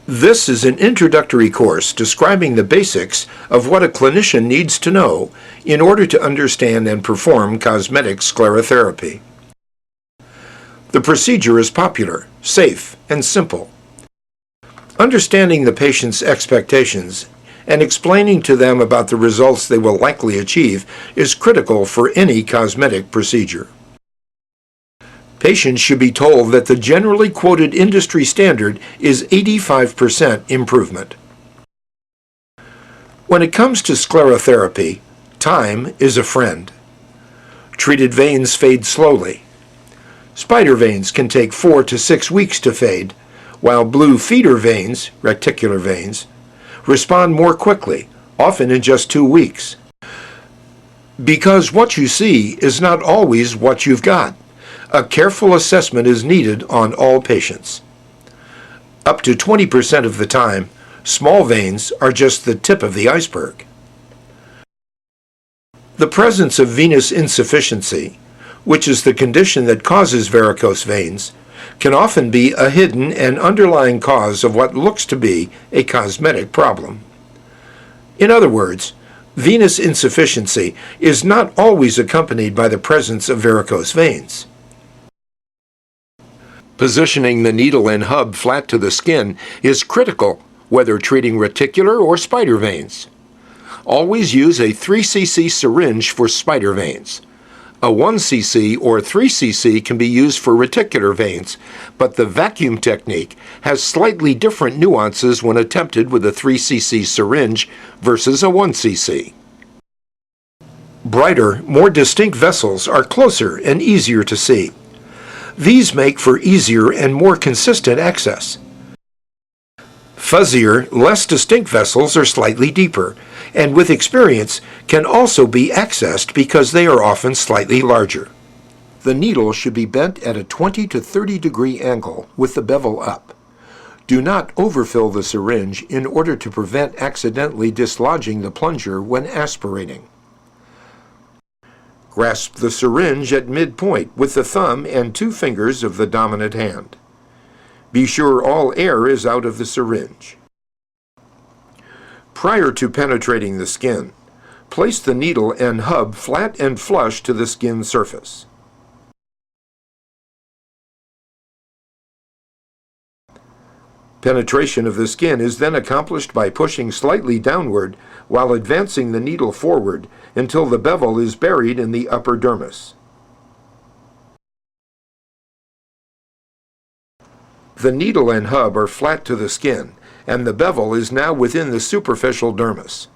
This is an introductory course describing the basics of what a clinician needs to know in order to understand and perform cosmetic sclerotherapy. The procedure is popular, safe, and simple. Understanding the patient's expectations and explaining to them about the results they will likely achieve is critical for any cosmetic procedure. Patients should be told that the generally quoted industry standard is 85% improvement. When it comes to sclerotherapy, time is a friend. Treated veins fade slowly. Spider veins can take 4 to 6 weeks to fade, while blue feeder veins, reticular veins, respond more quickly, often in just 2 weeks. Because what you see is not always what you've got, a careful assessment is needed on all patients. Up to 20% of the time, small veins are just the tip of the iceberg. The presence of venous insufficiency, which is the condition that causes varicose veins, can often be a hidden and underlying cause of what looks to be a cosmetic problem. In other words, venous insufficiency is not always accompanied by the presence of varicose veins. Positioning the needle and hub flat to the skin is critical, whether treating reticular or spider veins. Always use a 3 cc syringe for spider veins. A 1 cc or 3 cc can be used for reticular veins, but the vacuum technique has slightly different nuances when attempted with a 3 cc syringe versus a 1 cc. Brighter, more distinct vessels are closer and easier to see. These make for easier and more consistent access. Fuzzier, less distinct vessels are slightly deeper, and with experience can also be accessed because they are often slightly larger. The needle should be bent at a 20 to 30 degree angle with the bevel up. Do not overfill the syringe in order to prevent accidentally dislodging the plunger when aspirating. Grasp the syringe at midpoint with the thumb and 2 fingers of the dominant hand. Be sure all air is out of the syringe. Prior to penetrating the skin, place the needle and hub flat and flush to the skin surface. Penetration of the skin is then accomplished by pushing slightly downward while advancing the needle forward until the bevel is buried in the upper dermis. The needle and hub are flat to the skin, and the bevel is now within the superficial dermis.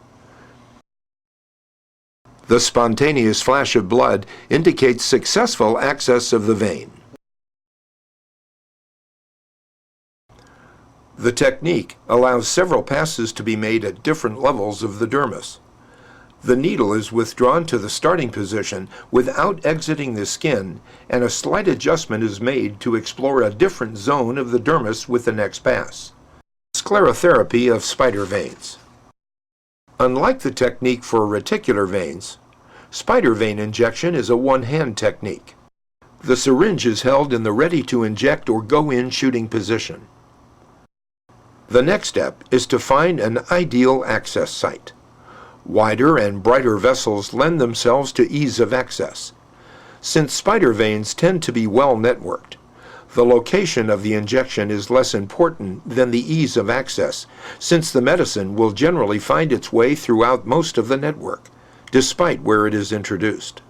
The spontaneous flash of blood indicates successful access of the vein. The technique allows several passes to be made at different levels of the dermis. The needle is withdrawn to the starting position without exiting the skin, and a slight adjustment is made to explore a different zone of the dermis with the next pass. Sclerotherapy of spider veins. Unlike the technique for reticular veins, spider vein injection is a one-hand technique. The syringe is held in the ready-to-inject or go-in shooting position. The next step is to find an ideal access site. Wider and brighter vessels lend themselves to ease of access. Since spider veins tend to be well networked, the location of the injection is less important than the ease of access, since the medicine will generally find its way throughout most of the network, despite where it is introduced.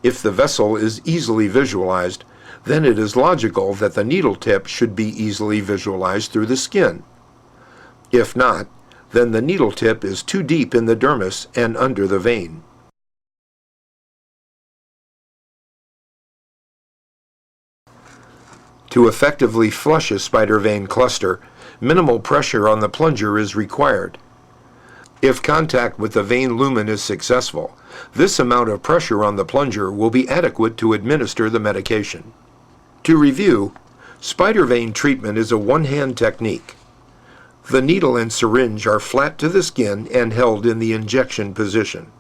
If the vessel is easily visualized, then it is logical that the needle tip should be easily visualized through the skin. If not, then the needle tip is too deep in the dermis and under the vein. To effectively flush a spider vein cluster, minimal pressure on the plunger is required. If contact with the vein lumen is successful, this amount of pressure on the plunger will be adequate to administer the medication. To review, spider vein treatment is a one-hand technique. The needle and syringe are flat to the skin and held in the injection position.